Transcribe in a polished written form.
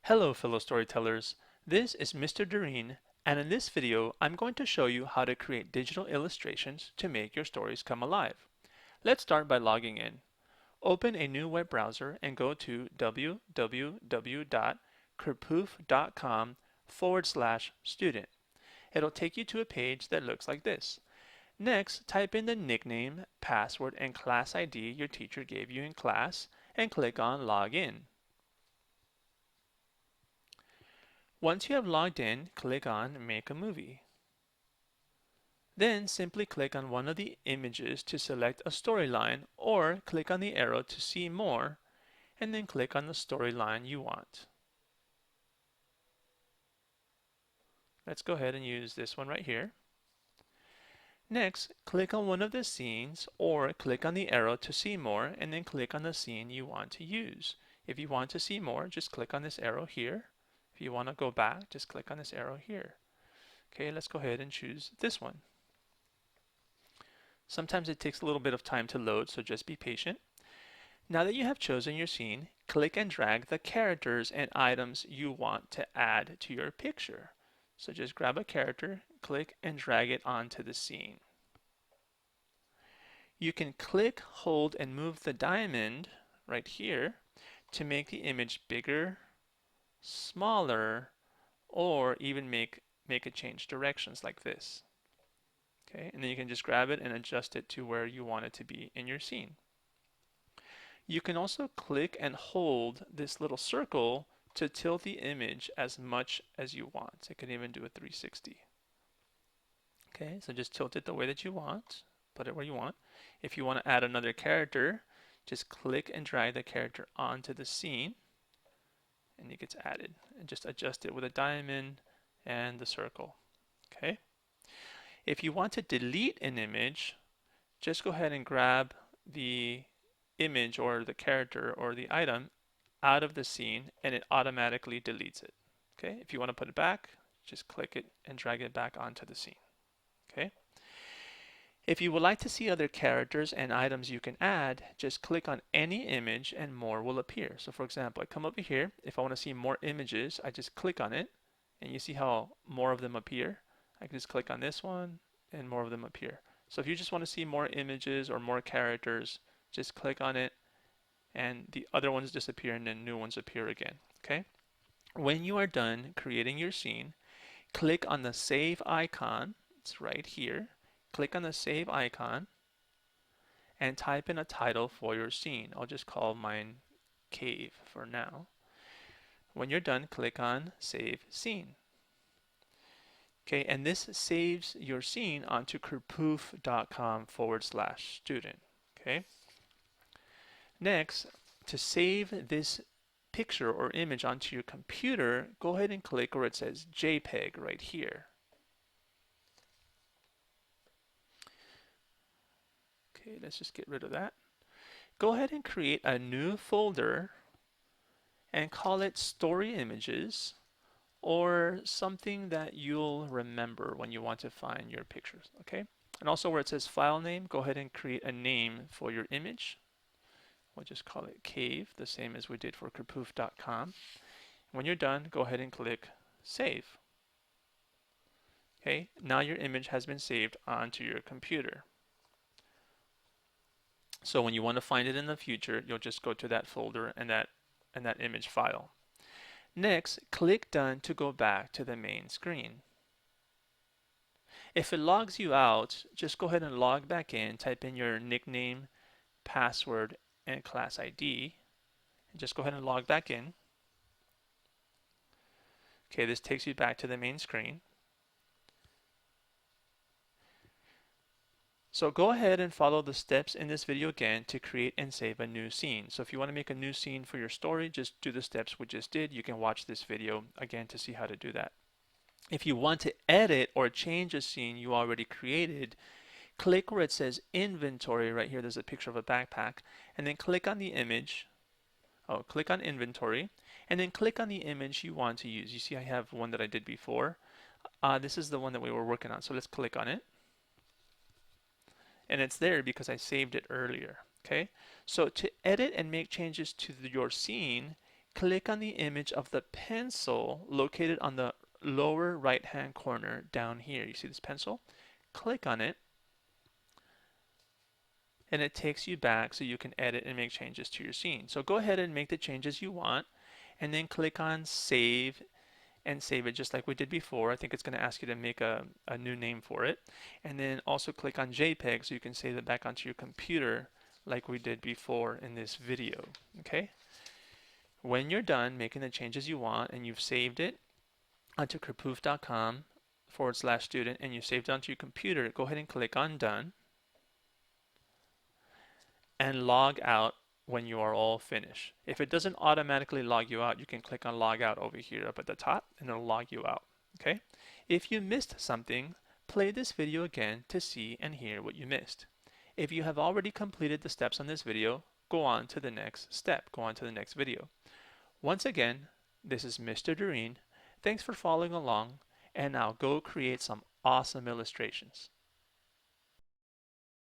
Hello fellow storytellers, this is Mr. Doreen, and in this video I'm going to show you how to create digital illustrations to make your stories come alive. Let's start by logging in. Open a new web browser and go to www.kerpoof.com/student. It'll take you to a page that looks like this. Next, type in the nickname, password, and class ID your teacher gave you in class and click on Login. Once you have logged in, click on Make a Movie. Then simply click on one of the images to select a storyline, or click on the arrow to see more, and then click on the storyline you want. Let's go ahead and use this one right here. Next, click on one of the scenes, or click on the arrow to see more, and then click on the scene you want to use. If you want to see more, just click on this arrow here. If you want to go back, just click on this arrow here. Okay, let's go ahead and choose this one. Sometimes it takes a little bit of time to load, so just be patient. Now that you have chosen your scene, click and drag the characters and items you want to add to your picture. So just grab a character, click and drag it onto the scene. You can click, hold, and move the diamond right here to make the image bigger, smaller, or even make it change directions like this. Okay, and then you can just grab it and adjust it to where you want it to be in your scene. You can also click and hold this little circle to tilt the image as much as you want. It can even do a 360. Okay, so just tilt it the way that you want, put it where you want. If you want to add another character, just click and drag the character onto the scene and it gets added. And just adjust it with a diamond and the circle. Okay. If you want to delete an image, just go ahead and grab the image or the character or the item out of the scene and it automatically deletes it. Okay, if you want to put it back, just click it and drag it back onto the scene. Okay. If you would like to see other characters and items you can add, just click on any image and more will appear. So for example, I come over here, if I want to see more images, I just click on it and you see how more of them appear. I can just click on this one and more of them appear. So if you just want to see more images or more characters, just click on it and the other ones disappear and then new ones appear again. Okay. When you are done creating your scene, click on the save icon. It's right here. Click on the save icon and type in a title for your scene. I'll just call mine Cave for now. When you're done, click on Save Scene. Okay, and this saves your scene onto kerpoof.com/student. Okay. Next, to save this picture or image onto your computer, go ahead and click where it says JPEG right here. Okay, let's just get rid of that. Go ahead and create a new folder and call it Story Images or something that you'll remember when you want to find your pictures. Okay, and also where it says file name, go ahead and create a name for your image. We'll just call it Cave, the same as we did for kerpoof.com. When you're done, go ahead and click Save. Okay, now your image has been saved onto your computer. So when you want to find it in the future, you'll just go to that folder and that image file. Next, click Done to go back to the main screen. If it logs you out, just go ahead and log back in, type in your nickname, password, and class ID, and just go ahead and log back in. Okay, this takes you back to the main screen. So go ahead and follow the steps in this video again to create and save a new scene. So if you want to make a new scene for your story, just do the steps we just did. You can watch this video again to see how to do that. If you want to edit or change a scene you already created, click where it says inventory right here. There's a picture of a backpack, and then click on the image. Click on inventory and then click on the image you want to use. You see I have one that I did before. This is the one that we were working on, so let's click on it. And it's there because I saved it earlier. Okay, so to edit and make changes to your scene, click on the image of the pencil located on the lower right hand corner down here. You see this pencil? Click on it and it takes you back so you can edit and make changes to your scene. So go ahead and make the changes you want and then click on save and save it just like we did before. I think it's going to ask you to make a new name for it. And then also click on JPEG so you can save it back onto your computer like we did before in this video. Okay? When you're done making the changes you want and you've saved it onto krapoof.com/student and you saved it onto your computer, go ahead and click on done and log out when you are all finished. If it doesn't automatically log you out, you can click on log out over here up at the top and it'll log you out. Okay? If you missed something, play this video again to see and hear what you missed. If you have already completed the steps on this video, go on to the next step, go on to the next video. Once again, this is Mr. Doreen. Thanks for following along, and now go create some awesome illustrations.